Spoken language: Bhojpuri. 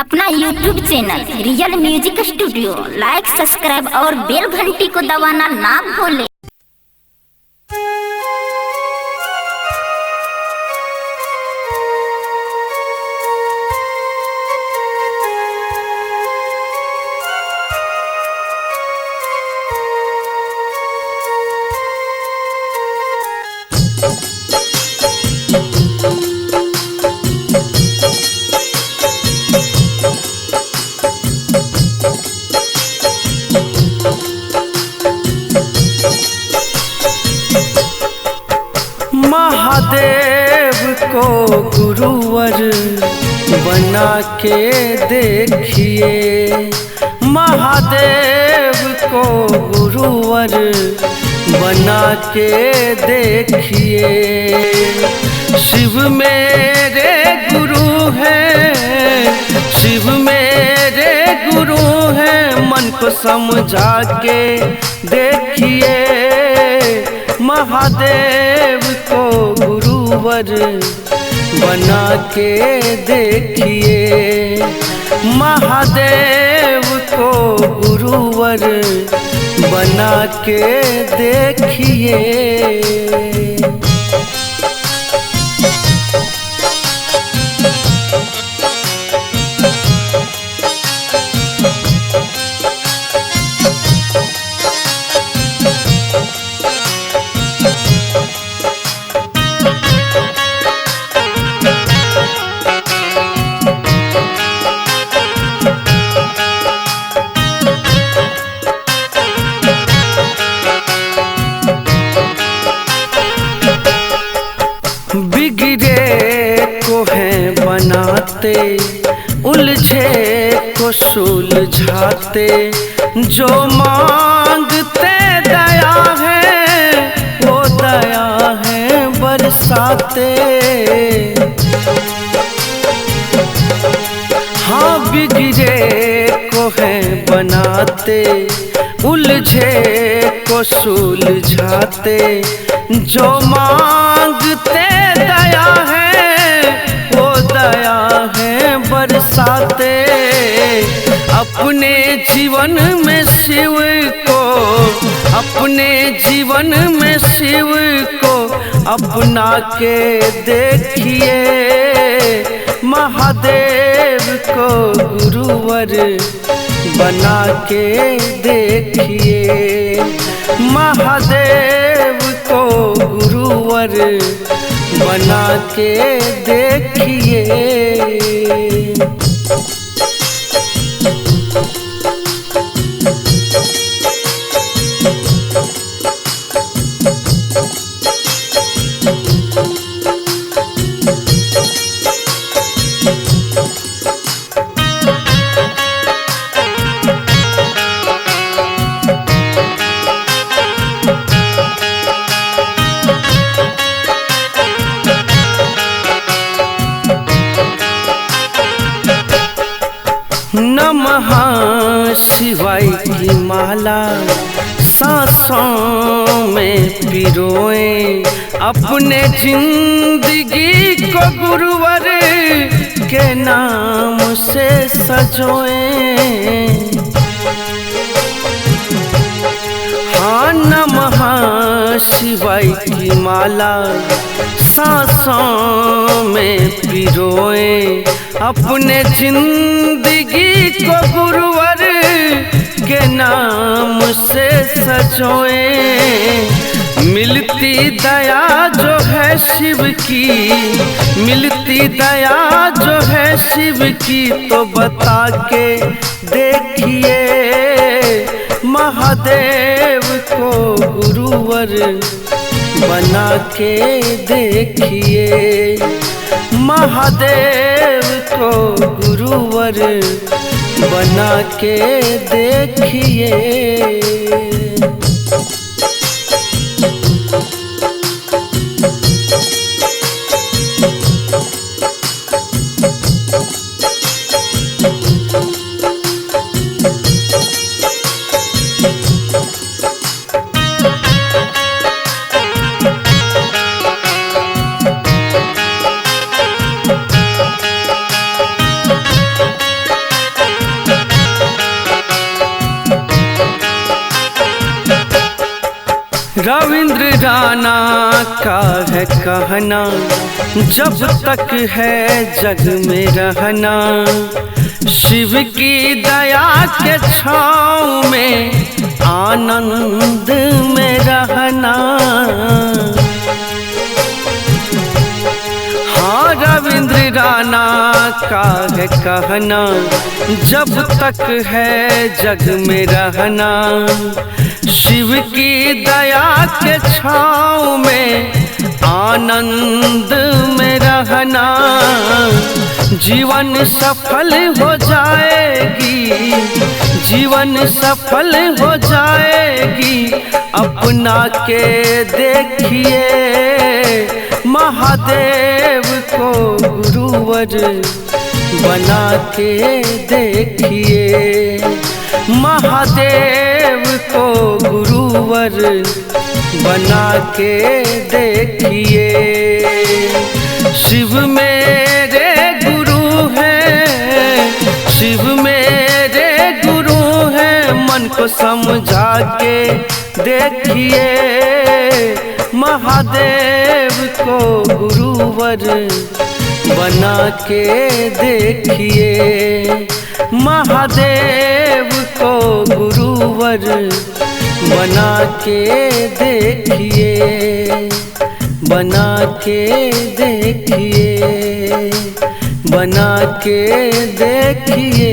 अपना YouTube channel real music studio like subscribe और बेल घंटी को दबाना ना भूलें। महादेव को गुरुवर बना के देखिए, महादेव को गुरुवर बना के देखिए। शिव मेरे गुरु हैं, शिव मेरे गुरु हैं, मन को समझा के देखिए। महादेव को गुरुवर बना के देखिए, महादेव को गुरुवर बना के देखिए। बिगड़े को है बनाते, उलझे को सुलझाते, जो मांगते दया है वो दया है बरसाते। हाँ बिगड़े को है बनाते, उलझे को सुलझाते, जो मांगते दया है वो दया है बरसाते। अपने जीवन में शिव को, अपने जीवन में शिव को अपना के देखिए। महादेव को गुरुवर बना के देखिए, महादेव को गुरुवर बना के देखिए। नमः शिवाय की माला सांसों में पिरोए, अपने जिंदगी को गुरुवर के नाम से सजोए। हाँ नमः शिवाय की माला सांसों में पिरोए, अपने जिंदगी को गुरुवर के नाम से सजोए। मिलती दया जो है शिव की, मिलती दया जो है शिव की, तो बता के देखिए। महादेव को गुरुवर बना के देखिए, महादेव को गुरुवर बना के देखिए। रविंद्र राणा का है कहना, जब तक है जग में रहना, शिव की दया के छाँव में आनंद में रहना। हाँ, रविंद्र राणा का है कहना, जब तक है जग में रहना, शिव की दया के छाँव में आनंद में रहना। जीवन सफल हो जाएगी, जीवन सफल हो जाएगी, अपना के देखिए महादेव को गुरुवर बना के देखिए, महादेव को गुरुवर बना के देखिए। शिव मेरे गुरु हैं, शिव मेरे गुरु हैं, मन को समझा के देखिए, महादेव को गुरुवर बना के देखिए, महादेव को गुरुवर बना के देखिए, बना के देखिए, बना के देखिए।